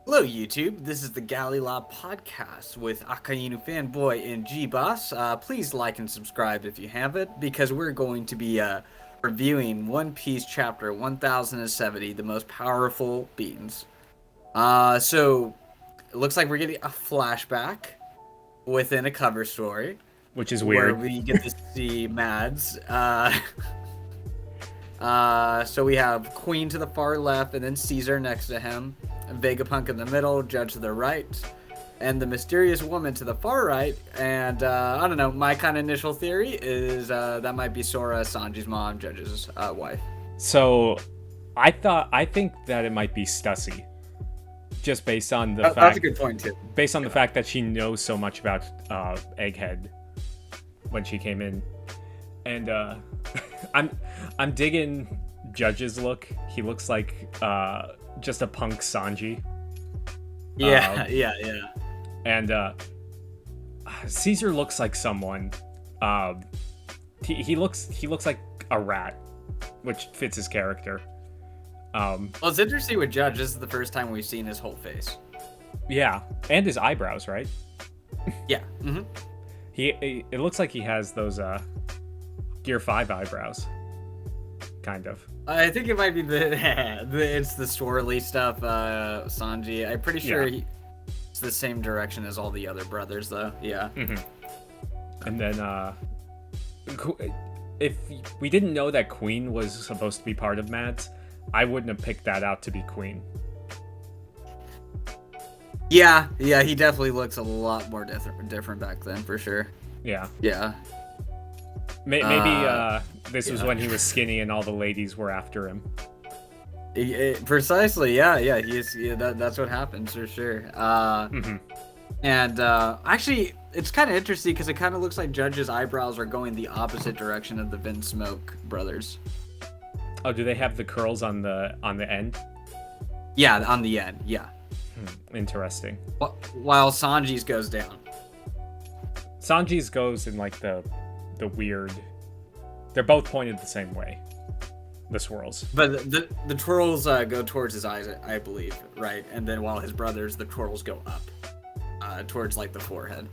Hello, YouTube. This is the Galley La Podcast with Akainu Fanboy and Geboss. Please like and subscribe if you haven't, because we're going to be reviewing One Piece Chapter 1070, The Most Powerful Beings. So it looks like we're getting a flashback within a cover story, which is where weird. we get to see Mads. So we have Queen to the far left, and then Caesar next to him, Vegapunk in the middle, Judge to the right, and the mysterious woman to the far right. And I don't know, my kind of initial theory is that might be Sora, Sanji's mom, Judge's wife. So I think that it might be Stussy, just based on the fact. That's a good point too. Based on the fact that she knows so much about Egghead when she came in, and I'm digging Judge's look. He looks like just a punk Sanji. Yeah. And Caesar looks like someone. He looks like a rat, which fits his character. Well, it's interesting with Judge. This is the first time we've seen his whole face. Yeah, and his eyebrows, right? Yeah. Mm-hmm. It looks like he has those Gear 5 eyebrows, kind of. I think it might be it's the swirly stuff, Sanji. I'm pretty sure it's the same direction as all the other brothers, though. Yeah. Mm-hmm. And then, if we didn't know that Queen was supposed to be part of Mads, I wouldn't have picked that out to be Queen. Yeah, he definitely looks a lot more different back then, for sure. Yeah. Maybe this was when he was skinny and all the ladies were after him. Precisely, yeah. That's what happens, for sure. And actually, it's kind of interesting because it kind of looks like Judge's eyebrows are going the opposite direction of the Vinsmoke brothers. Oh, do they have the curls on the end? Yeah, on the end, yeah. Interesting. While Sanji's goes down. Sanji's goes in like the weird. They're both pointed the same way. The swirls. But the twirls go towards his eyes, I believe, right? And then while his brothers, the twirls go up, towards like the forehead.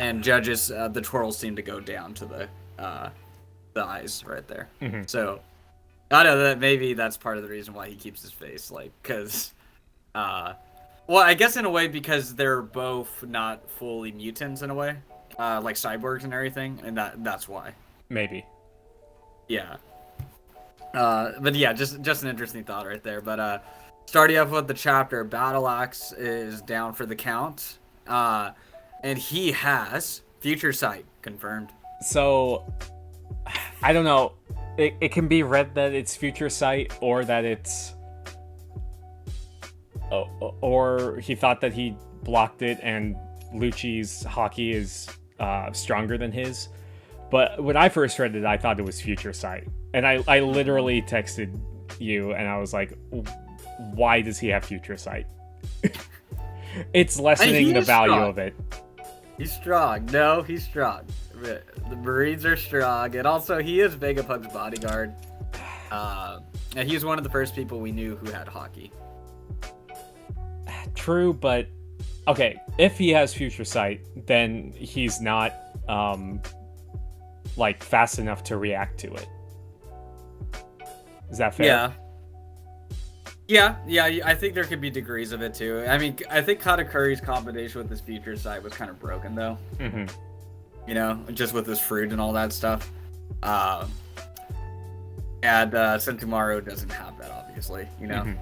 And Judge's, the twirls seem to go down to the eyes right there. Mm-hmm. So I know that maybe that's part of the reason why he keeps his face, like, because, well, I guess in a way because they're both not fully mutants in a way, like cyborgs and everything, and that's why. Maybe. Yeah. But yeah, just an interesting thought right there. But starting off with the chapter, Battle Axe is down for the count, and he has Future Sight confirmed. So I don't know. It can be read that it's Future Sight, or that it's, or he thought that he blocked it and Lucci's hockey is stronger than his. But when I first read it, I thought it was Future Sight, and I literally texted you and I was like, why does he have Future Sight? It's lessening the value of it. He's strong. No, he's strong. The Marines are strong, and also he is Vegapunk's bodyguard. And he was one of the first people we knew who had hockey. True, but okay, if he has Future Sight, then he's not like fast enough to react to it. Is that fair? Yeah, I think there could be degrees of it too. I mean, I think Katakuri's combination with his Future Sight was kind of broken though. Mm-hmm. You know, just with his fruit and all that stuff. And Sentomaru doesn't have that, obviously, you know. Mm-hmm.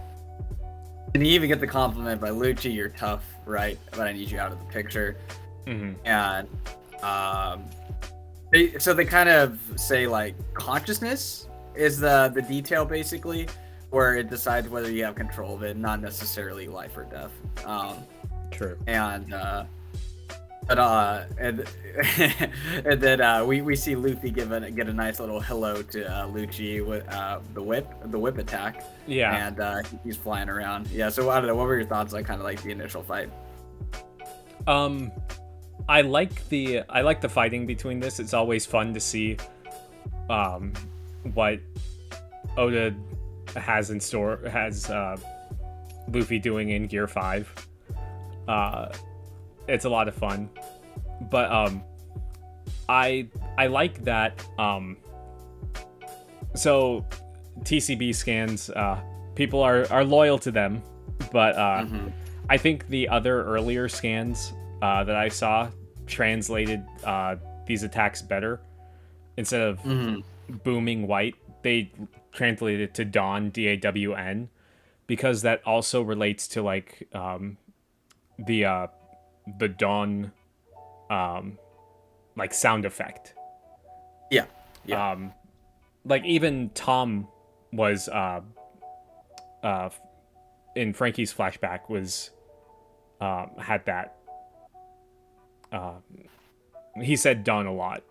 And you even get the compliment by Lucci, you're tough, right? But I need you out of the picture. Mm-hmm. And they kind of say like consciousness is the detail basically, where it decides whether you have control of it, not necessarily life or death. True. And and then we see Luffy get a nice little hello to Lucci with the whip attack. Yeah. And he's flying around. Yeah. So I don't know. What were your thoughts on kind of like the initial fight? I like the fighting between this. It's always fun to see what Oda has in store, Luffy doing in Gear 5. It's a lot of fun. But I like that so TCB scans, people are loyal to them, but I think the other earlier scans that I saw translated these attacks better. Instead of booming white, they translated it to Dawn, DAWN, because that also relates to like the Dawn like sound effect. Yeah. Like even Tom was in Frankie's flashback was had that he said Dawn a lot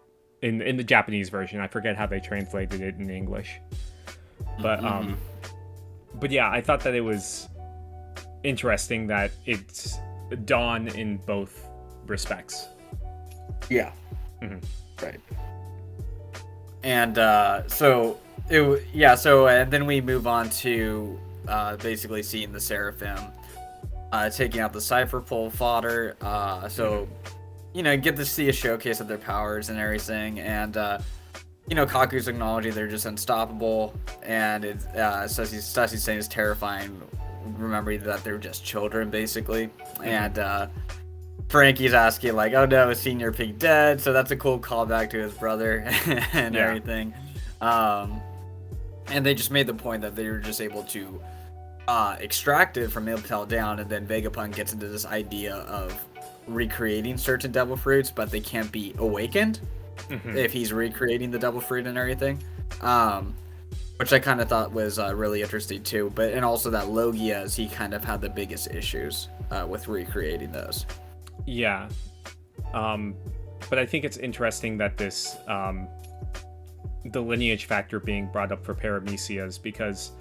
in the Japanese version. I forget how they translated it in English. But yeah, I thought that it was interesting that it's Dawn in both respects. Yeah. Right. And so then we move on to basically seeing the Seraphim taking out the Cypher Pole fodder. Get to see a showcase of their powers and everything, and Kaku's acknowledging they're just unstoppable, and it's Ceci's saying it's terrifying, remembering that they're just children basically, and Frankie's asking like, oh no, is Senior Pig dead? So that's a cool callback to his brother and everything. And they just made the point that they were just able to extract it from Impel Down, and then Vegapunk gets into this idea of recreating certain devil fruits, but they can't be awakened if he's recreating the devil fruit and everything. Which I kind of thought was really interesting too. And also that Logia's, he kind of had the biggest issues with recreating those. Yeah. But I think it's interesting that this the lineage factor being brought up for Paramecia's, because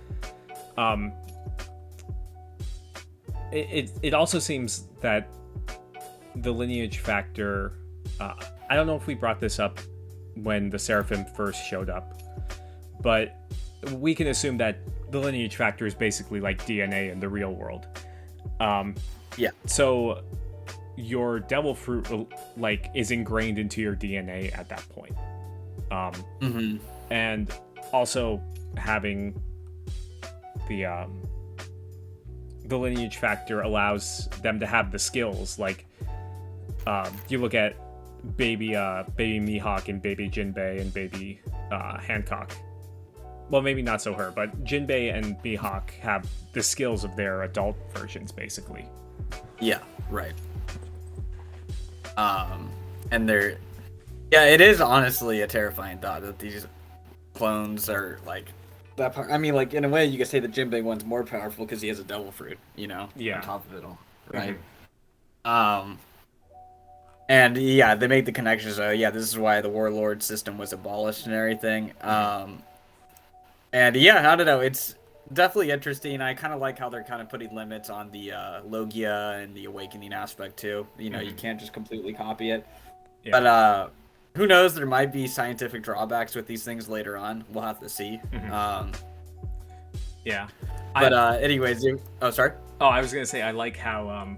it also seems that the lineage factor, I don't know if we brought this up when the Seraphim first showed up, but we can assume that the lineage factor is basically like DNA in the real world. So your devil fruit like is ingrained into your DNA at that point. And also having the lineage factor allows them to have the skills. Like you look at baby Mihawk and baby Jinbei and baby Hancock. Well, maybe not so her, but Jinbei and Mihawk have the skills of their adult versions, basically. Yeah, right. And they're... Yeah, it is honestly a terrifying thought that these clones are, like, that I mean, like, in a way, you could say the Jinbei one's more powerful because he has a devil fruit, on top of it all, right? And, yeah, they make the connection, so, yeah, this is why the Warlord system was abolished and everything. And, yeah, I don't know, it's definitely interesting. I kind of like how they're kind of putting limits on the Logia and the Awakening aspect, too. You can't just completely copy it. Yeah. But, who knows? There might be scientific drawbacks with these things later on. We'll have to see. Yeah. But anyways, sorry. Oh, I was gonna say I like how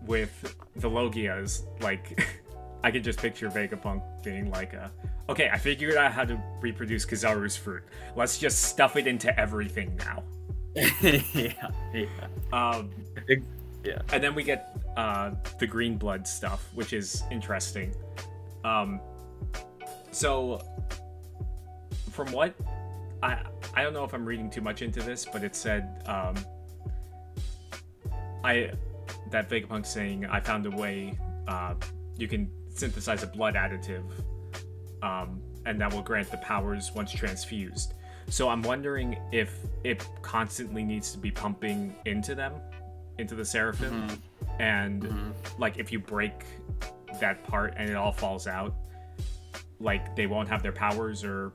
with the Logias, like I could just picture Vegapunk being like, okay, I figured out how to reproduce Kizaru's fruit. Let's just stuff it into everything now. Yeah. Yeah. And then we get the green blood stuff, which is interesting. So from what I don't know if I'm reading too much into this, but it said that Vegapunk's saying I found a way you can synthesize a blood additive and that will grant the powers once transfused. So I'm wondering if it constantly needs to be pumping into the Seraphim, and like if you break that part and it all falls out, like they won't have their powers or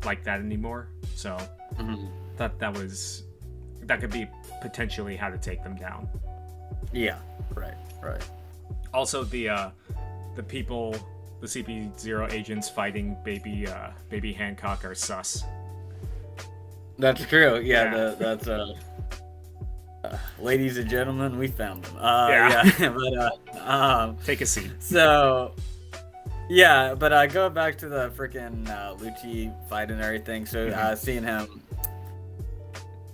like that anymore. So that could be potentially how to take them down. Yeah, right. Also the people, the CP0 agents fighting baby Hancock are sus. That's true. Yeah, Yeah. that's ladies and gentlemen, we found them. Yeah. Yeah, Take a seat. so yeah, but going back to the freaking Lucci fight and everything. So seeing him,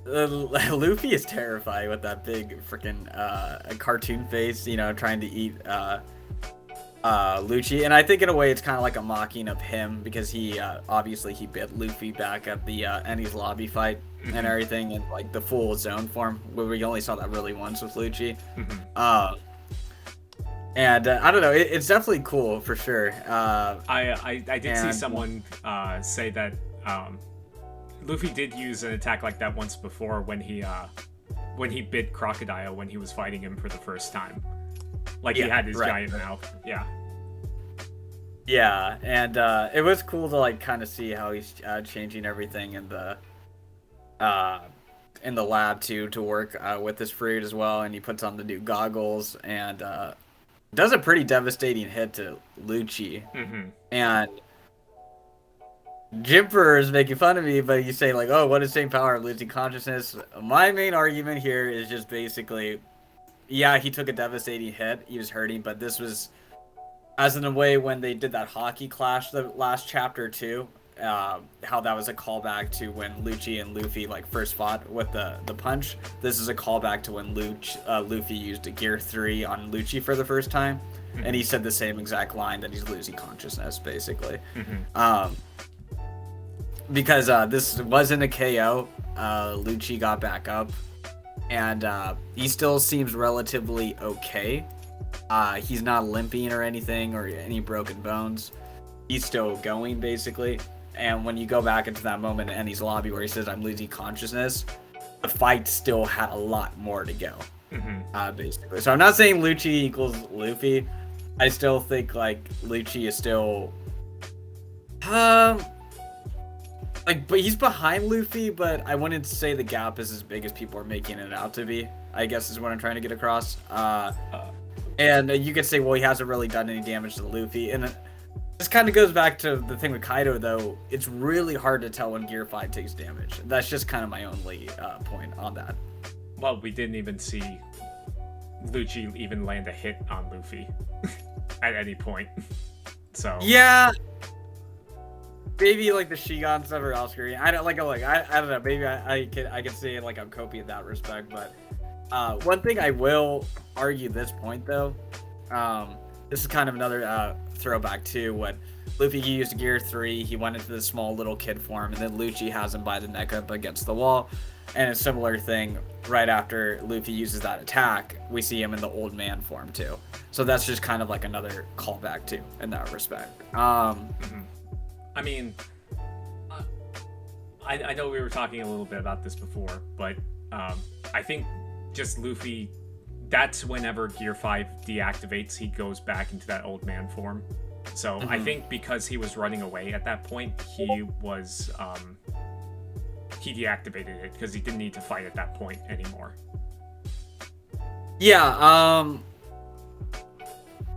Luffy is terrifying with that big freaking cartoon face, you know, trying to eat Lucci, and I think in a way it's kind of like a mocking of him because he obviously he bit Luffy back at the Enies lobby fight and everything in like the full zone form where we only saw that really once with Lucci. And I don't know, it's definitely cool for sure. I did see someone say that Luffy did use an attack like that once before when he bit Crocodile when he was fighting him for the first time. Like he had his giant mouth. Yeah, and it was cool to like kind of see how he's changing everything in the lab too to work with this fruit as well, and he puts on the new goggles and does a pretty devastating hit to Lucci. And Jimper is making fun of me, but you say like, "Oh, what is same power of losing consciousness?" My main argument here is just basically, yeah, he took a devastating hit, he was hurting, but this was as in a way when they did that hockey clash the last chapter too, how that was a callback to when Lucci and Luffy like first fought with the punch. This is a callback to when Luffy used a Gear 3 on Lucci for the first time, and he said the same exact line that he's losing consciousness basically. Because this wasn't a KO, Lucci got back up, and he still seems relatively okay. He's not limping or anything or any broken bones. He's still going basically. And when you go back into that moment in Enies lobby where he says, "I'm losing consciousness," the fight still had a lot more to go. Basically. So I'm not saying Lucci equals Luffy. I still think like Lucci is still but he's behind Luffy, but I wouldn't say the gap is as big as people are making it out to be, I guess is what I'm trying to get across. And you could say, well, he hasn't really done any damage to Luffy. And this kind of goes back to the thing with Kaido, though. It's really hard to tell when Gear 5 takes damage. That's just kind of my only point on that. Well, we didn't even see Lucci even land a hit on Luffy at any point. So yeah. Maybe like the Shigan stuff or Oscar. I don't know. Maybe I can say like I'm coping in that respect. But one thing I will argue this point though, this is kind of another throwback to what Luffy used Gear 3. He went into the small little kid form, and then Lucci has him by the neck up against the wall. And a similar thing right after Luffy uses that attack, we see him in the old man form too. So that's just kind of like another callback too in that respect. I mean, I know we were talking a little bit about this before, but I think just Luffy, that's whenever Gear 5 deactivates, he goes back into that old man form. So I think because he was running away at that point, he was he deactivated it because he didn't need to fight at that point anymore. Yeah,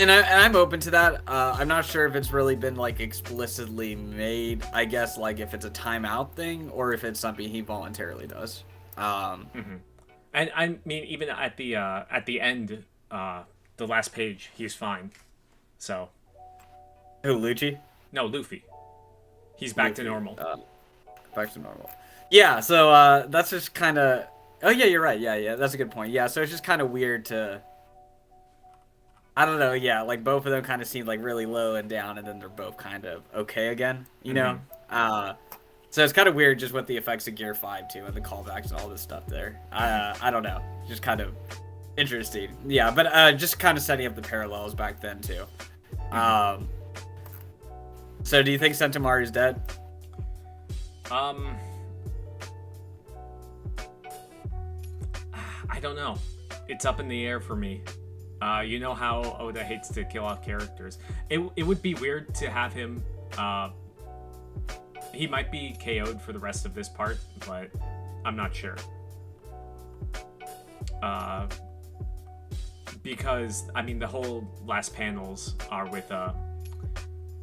and I'm open to that. I'm not sure if it's really been like explicitly made. I guess like if it's a timeout thing or if it's something he voluntarily does. And I mean, even at the end, the last page, he's fine. So. Who, Lucci? No, Luffy. He's back to normal. Back to normal. Yeah. So that's just kind of. Oh yeah, you're right. Yeah, that's a good point. Yeah, so it's just kind of weird to. I don't know, yeah, like both of them kind of seem like really low and down, and then they're both kind of okay again, you know? So it's kind of weird just with the effects of Gear 5 too, and the callbacks and all this stuff there. I don't know, just kind of interesting. Yeah, but just kind of setting up the parallels back then too. So do you think Sentomaru's dead? I don't know. It's up in the air for me. You know how Oda hates to kill off characters. It would be weird to have him. He might be KO'd for the rest of this part, but I'm not sure. Because, I mean, the whole last panels are with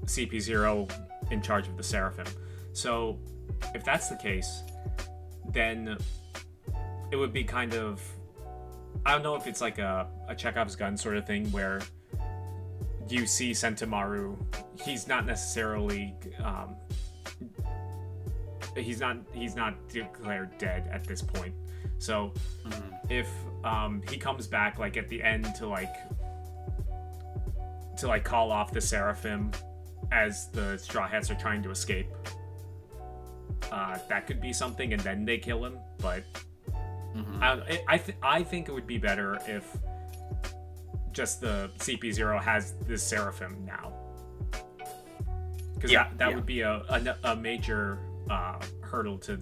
CP0 in charge of the Seraphim. So, if that's the case, then it would be kind of, I don't know if it's like a Chekhov's gun sort of thing where you see Sentomaru, he's not necessarily he's not declared dead at this point. So if he comes back like at the end to call off the Seraphim as the Straw Hats are trying to escape, that could be something, and then they kill him. But I think it would be better if just the CP0 has this Seraphim now, because that would be a major hurdle to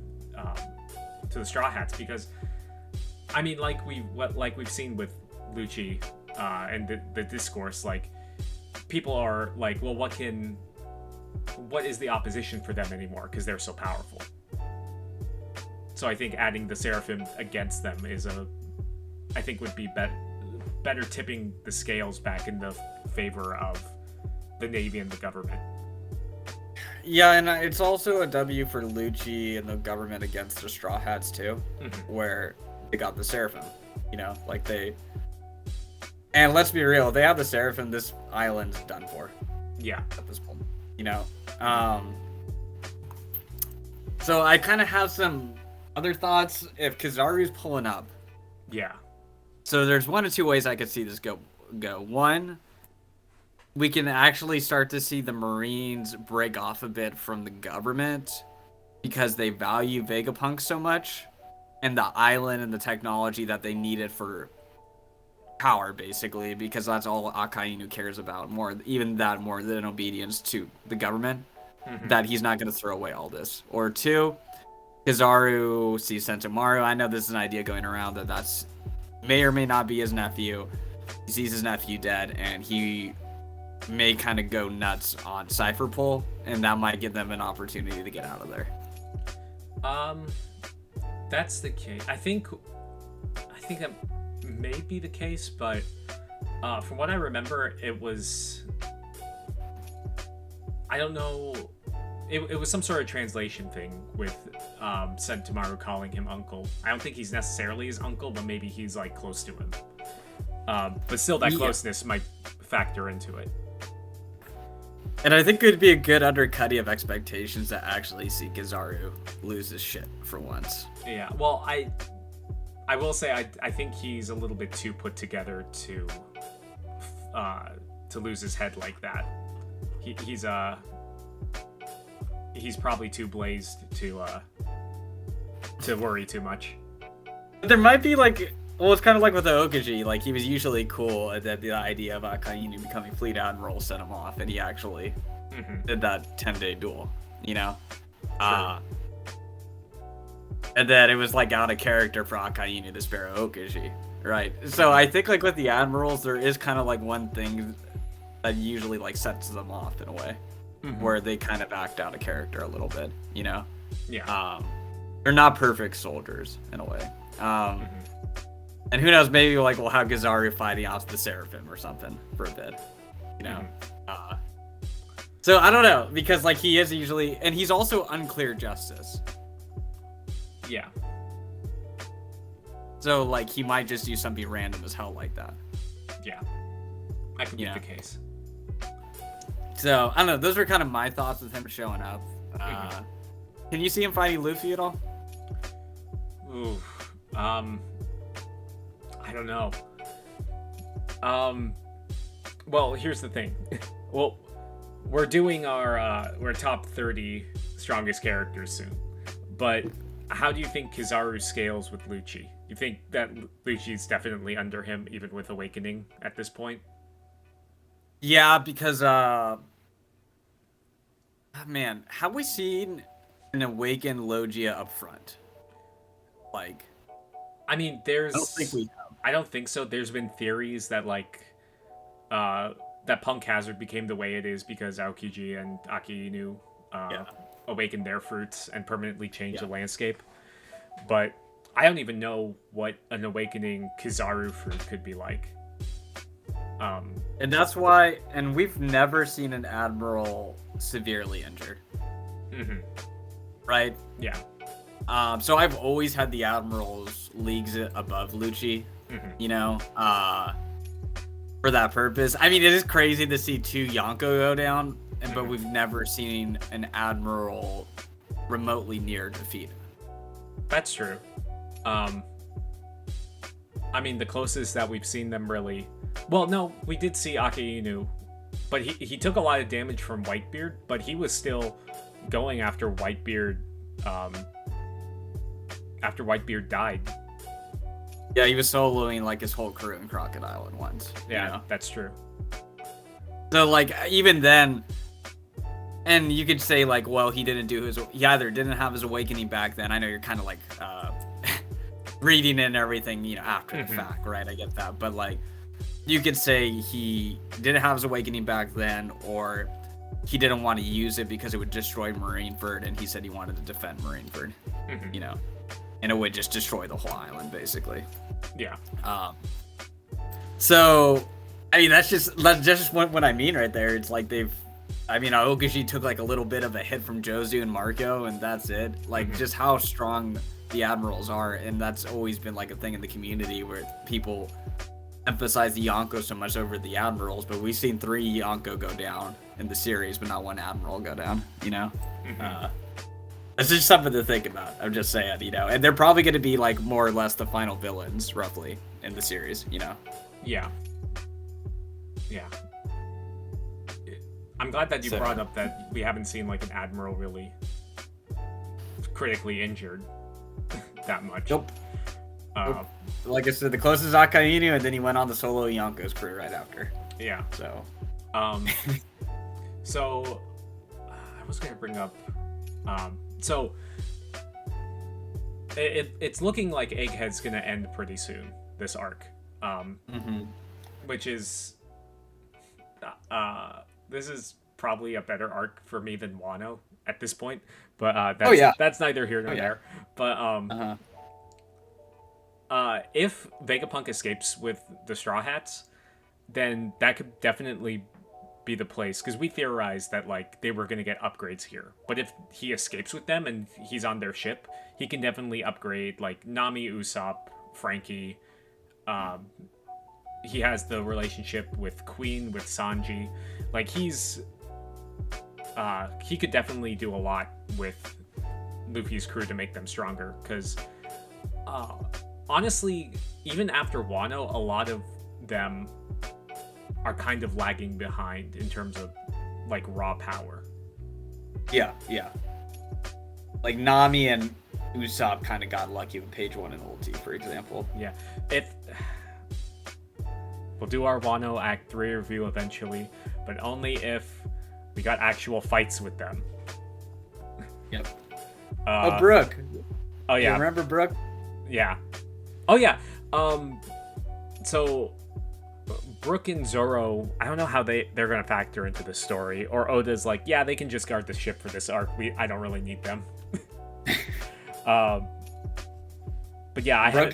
the Straw Hats, because I mean, like we've seen with Lucci and the discourse, like people are like, well, what is the opposition for them anymore, because they're so powerful. So I think adding the Seraphim against them would be better tipping the scales back in the favor of the Navy and the government. Yeah, and it's also a W for Lucci and the government against the Straw Hats too, where they got the Seraphim. And let's be real, they have the Seraphim, this island's done for. Yeah. At this point, So I kind of have some other thoughts if Kizaru's pulling up. Yeah. So there's one of two ways I could see this go. One, we can actually start to see the Marines break off a bit from the government because they value Vegapunk so much and the island and the technology that they needed for power, basically, because that's all Akainu cares about, more than obedience to the government, that he's not going to throw away all this. Or two, Kizaru sees Sentomaru. I know this is an idea going around that's may or may not be his nephew. He sees his nephew dead, and he may kind of go nuts on Cypher Pull, and that might give them an opportunity to get out of there. That's the case. I think that may be the case, but from what I remember, it was, I don't know, it was some sort of translation thing with Sentomaru calling him uncle. I don't think he's necessarily his uncle, but maybe he's like close to him. But still, that closeness might factor into it. And I think it would be a good undercutting of expectations to actually see Kizaru lose his shit for once. Yeah, well, I will say I think he's a little bit too put together to lose his head like that. He's probably too blazed to worry too much. But there might be it's kind of like with the Okaji. Like, he was usually cool at the idea of Akainu becoming Fleet Admiral sent him off, and he actually did that 10-day duel, Sure. And then it was out of character for Akainu to spare Okaji, right? So I think with the admirals, there is kind of one thing that usually sets them off in a way, where they kind of act out of character a little bit, Yeah. They're not perfect soldiers in a way. And who knows, maybe we'll have Kizaru fighting off the Seraphim or something for a bit, So I don't know, because he is usually, and he's also unclear justice. Yeah. So he might just do something random as hell like that. Yeah. That could be the case. So I don't know. Those are kind of my thoughts with him showing up. Can you see him fighting Luffy at all? Ooh. I don't know. Well, here's the thing. Well, we're doing our top 30 strongest characters soon, but how do you think Kizaru scales with Lucci? You think that Lucci's definitely under him, even with Awakening at this point? Yeah, because man, have we seen an Awakened Logia up front? I mean, I don't think we have. I don't think so. There's been theories that that Punk Hazard became the way it is because Aokiji and Akainu awakened their fruits and permanently changed the landscape. But I don't even know what an awakening Kizaru fruit could be like. And that's why, and we've never seen an admiral severely injured. Right? Yeah. So I've always had the Admirals leagues above Lucci, you know, for that purpose. I mean, it is crazy to see 2 Yonko go down, but we've never seen an Admiral remotely near defeat. That's true. I mean, the closest that we've seen them really... Well, no, we did see Akainu, but he took a lot of damage from Whitebeard, but he was still going after Whitebeard, after Whitebeard died. Yeah, he was soloing like his whole crew in Crocodile at once. Yeah, you know? That's true. So like even then, and you could say like, well, he either didn't have his awakening back then. I know you're kind of like reading and everything, you know, after the fact, right? I get that, but like, you could say he didn't have his awakening back then, or he didn't want to use it because it would destroy Marineford, and he said he wanted to defend Marineford, you know, and it would just destroy the whole island, basically. Yeah. So, I mean, that's just what I mean right there. It's like Aokashi took like a little bit of a hit from Jozu and Marco, and that's it. Like, just how strong the Admirals are, and that's always been like a thing in the community where people emphasize the Yonko so much over the Admirals, but we've seen 3 Yonko go down in the series, but not 1 Admiral go down, you know? It's just something to think about. I'm just saying, you know, and they're probably going to be like more or less the final villains, roughly, in the series, you know? Yeah. I'm glad that you brought up that we haven't seen like an Admiral really critically injured that much. Nope. Like I said, the closest is Akainu, and then he went on the solo Yonko's crew right after. Yeah. So. So I was gonna bring up. So it's looking like Egghead's gonna end pretty soon. This arc. Which is. This is probably a better arc for me than Wano at this point, but that's neither here nor there. But if Vegapunk escapes with the Straw Hats, then that could definitely be the place, because we theorized that like they were going to get upgrades here. But if he escapes with them and he's on their ship, he can definitely upgrade like Nami, Usopp, Frankie. He has the relationship with Queen, with Sanji. Like he could definitely do a lot with Luffy's crew to make them stronger, because honestly, even after Wano, a lot of them are kind of lagging behind in terms of like raw power. Yeah. Like Nami and Usopp kind of got lucky with page 1 and ulti, for example. Yeah. We'll do our Wano Act 3 review eventually, but only if we got actual fights with them. Yep. Brooke. Oh yeah. You remember Brooke? Yeah. Oh yeah. So Brooke and Zoro, I don't know how they're gonna factor into the story. Or Oda's like, yeah, they can just guard the ship for this arc. I don't really need them. But yeah,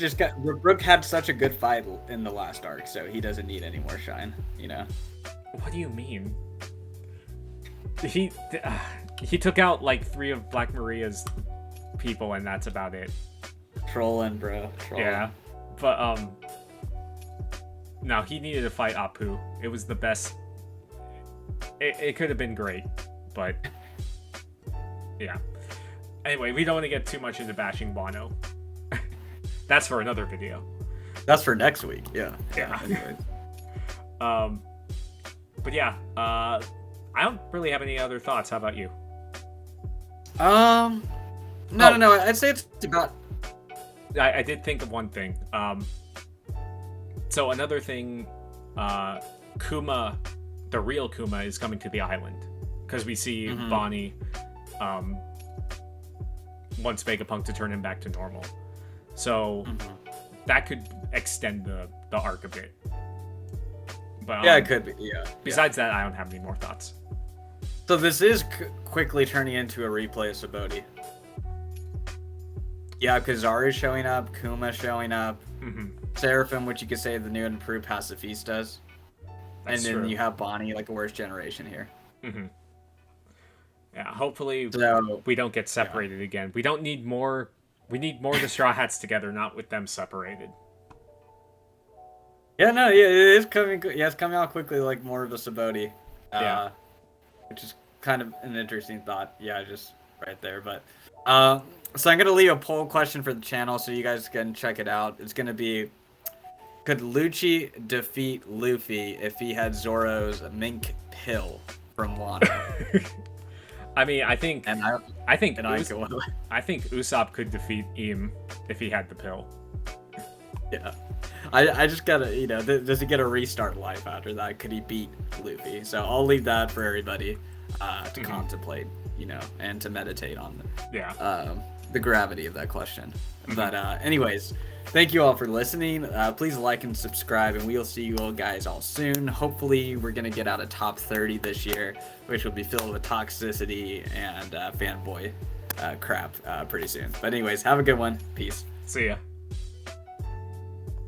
Brooke had such a good fight in the last arc, so he doesn't need any more shine, you know. What do you mean? He took out like 3 of Black Maria's people, and that's about it. Trolling, bro. Yeah, but no, he needed to fight Apu. It was the best. It could have been great, but yeah. Anyway, we don't want to get too much into bashing Wano. That's for another video. That's for next week. Yeah. Anyways. But yeah, I don't really have any other thoughts. How about you? No. I'd say it's about. I did think of one thing. So another thing, Kuma, the real Kuma, is coming to the island, because we see Bonnie wants Vegapunk to turn him back to normal. So that could extend the arc a bit. But yeah, it could be. Yeah. Besides that, I don't have any more thoughts. So this is quickly turning into a replay of Sabaody. Yeah, because Zaru's showing up, Kuma showing up, Seraphim, which you could say the new and improved pacifistas, and then you have Bonnie, like a worst generation here. Yeah, hopefully we don't get separated again. We don't need more We need more of the Straw Hats together, not with them separated. Yeah, no, yeah, it is coming. Yeah, it's coming out quickly, like more of a Sabaody. Yeah. Which is kind of an interesting thought. Yeah, just right there. But so I'm gonna leave a poll question for the channel so you guys can check it out. It's gonna be, could Lucci defeat Luffy if he had Zoro's mink pill from Wano? I mean, I think Usopp Usopp could defeat Im if he had the pill. Yeah. I just gotta, you know, does he get a restart life after that? Could he beat Luffy? So I'll leave that for everybody to contemplate, you know, and to meditate on the gravity of that question. But anyways, thank you all for listening. Please like and subscribe, and we'll see you all guys all soon. Hopefully, we're gonna get out a top 30 this year, which will be filled with toxicity and fanboy crap pretty soon. But anyways, have a good one. Peace. See ya.